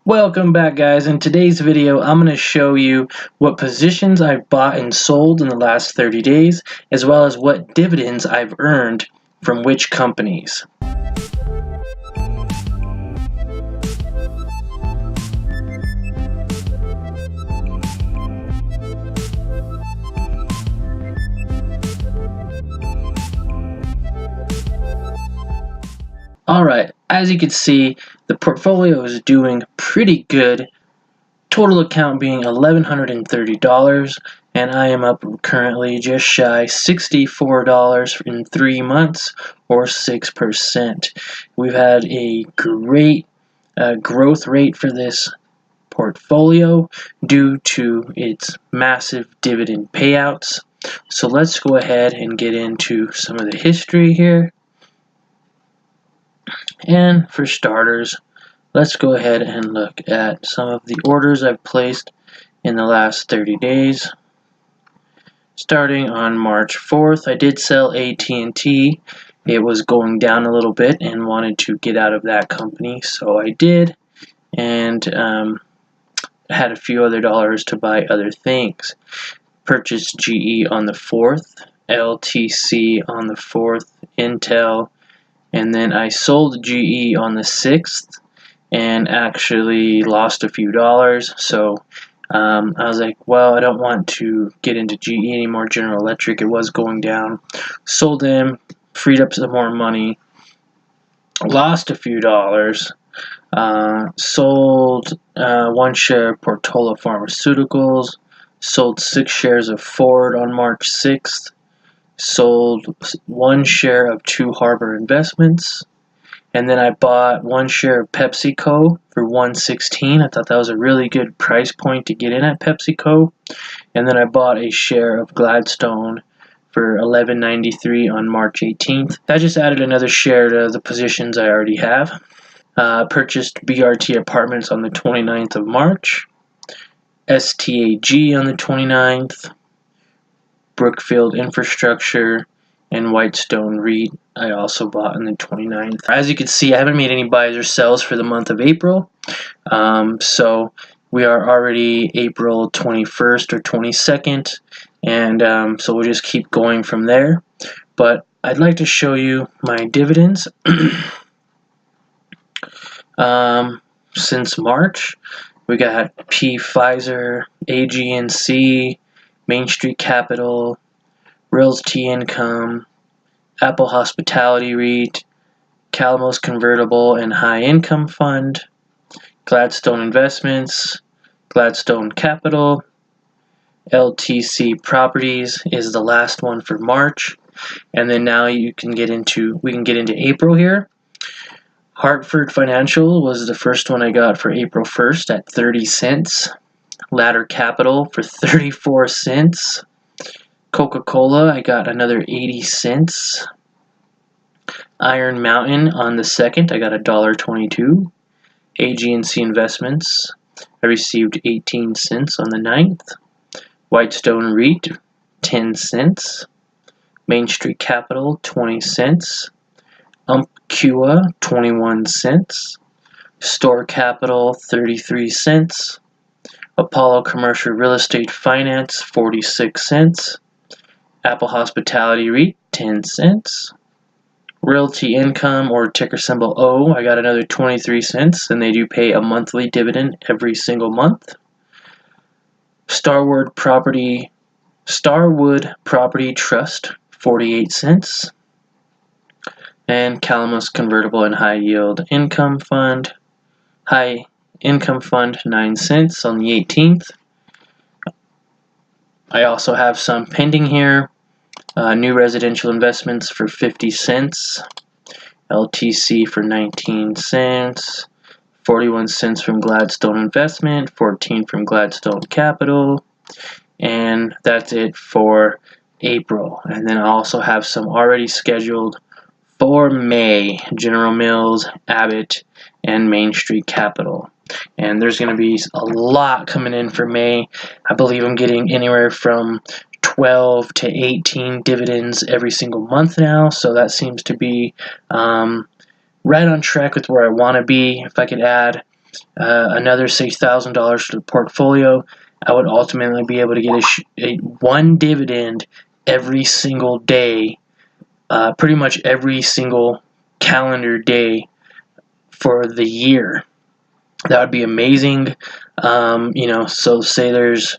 Welcome back, guys. In today's video I'm going to show you what positions I've bought and sold in the last 30 days, as well as what dividends I've earned from which companies. Alright, as you can see, the portfolio is doing pretty good. Total account being $1,130, and I am up currently just shy $64 in 3 months, or 6%. We've had a great growth rate for this portfolio due to its massive dividend payouts. So let's go ahead and get into some of the history here. And for starters, let's go ahead and look at some of the orders I've placed in the last 30 days. Starting on March 4th, I did sell AT&T. It was going down a little bit and wanted to get out of that company, so I did, and had a few other dollars to buy other things. Purchased GE on the 4th, LTC on the 4th, Intel, and then I sold GE on the 6th and actually lost a few dollars. So I was like, well, I don't want to get into GE anymore. General Electric, it was going down. Sold them, freed up some more money, lost a few dollars. Sold 1 share of Portola Pharmaceuticals, sold 6 shares of Ford on March 6th, sold 1 share of Two Harbor Investments, and then I bought 1 share of PepsiCo for $1.16. I thought that was a really good price point to get in at PepsiCo. And then I bought a share of Gladstone for $11.93 on March 18th. That just added another share to the positions I already have. Purchased BRT Apartments on the 29th of March, STAG on the 29th, Brookfield Infrastructure, and Whitestone REIT I also bought on the 29th. As you can see, I haven't made any buys or sells for the month of April, so we are already April 21st or 22nd, and so we'll just keep going from there. But I'd like to show you my dividends. Since March, we got Pfizer, AG&C, Main Street Capital, Realty Income, Apple Hospitality REIT, Calamos Convertible and High Income Fund, Gladstone Investments, Gladstone Capital, LTC Properties is the last one for March, and then now we can get into April here. Hartford Financial was the first one I got for April 1st at 30 cents. Ladder Capital for 34 cents. Coca-Cola, I got another 80 cents. Iron Mountain on the 2nd, I got $1.22. AG&C Investments, I received 18 cents on the 9th. Whitestone REIT, 10 cents. Main Street Capital, 20 cents. Umpqua, 21 cents. Store Capital, 33 cents. Apollo Commercial Real Estate Finance, 46 cents. Apple Hospitality REIT, 10 cents. Realty Income, or ticker symbol O, I got another 23 cents, and they do pay a monthly dividend every single month. Starwood Property Trust, 48 cents. And Calamos Convertible and High Income Fund, 9 cents on the 18th. I also have some pending here. New Residential Investments for 50 cents. LTC for 19 cents. 41 cents from Gladstone Investment. 14 from Gladstone Capital. And that's it for April. And then I also have some already scheduled for May: General Mills, Abbott, and Main Street Capital. And there's going to be a lot coming in for May. I believe I'm getting anywhere from 12 to 18 dividends every single month now, so that seems to be right on track with where I want to be. If I could add another $6,000 to the portfolio, I would ultimately be able to get one dividend every single day, pretty much every single calendar day for the year. That would be amazing. So say there's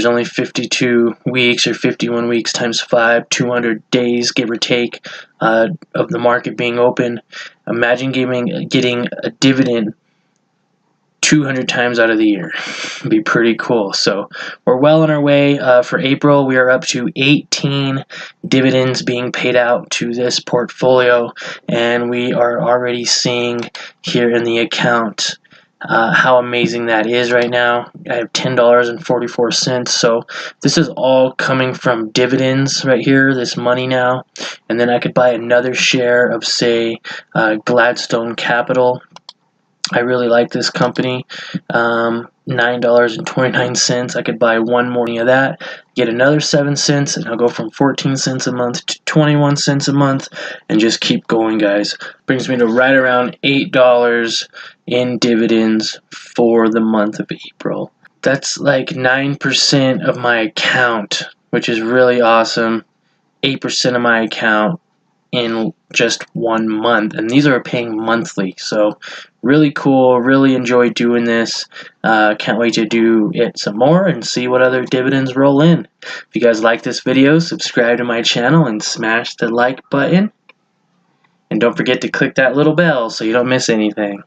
only 52 weeks or 51 weeks times 5, 200 days, give or take, of the market being open. Imagine getting a dividend 200 times out of the year. It'd be pretty cool. So we're well on our way. For April, we are up to 18 dividends being paid out to this portfolio, and we are already seeing here in the account how amazing that is right now. I have $10.44. So this is all coming from dividends right here, this money now. And then I could buy another share of, say, Gladstone Capital. I really like this company. $9.29. I could buy one more of that, get another 7 cents, and I'll go from 14 cents a month to 21 cents a month, and just keep going, guys. Brings me to right around $8 in dividends for the month of April. That's like 9% of my account, which is really awesome. 8% of my account in just 1 month, and these are paying monthly, so really cool. Really enjoy doing this. Can't wait to do it some more and see what other dividends roll in. If you guys like this video, subscribe to my channel and smash the like button, and don't forget to click that little bell so you don't miss anything.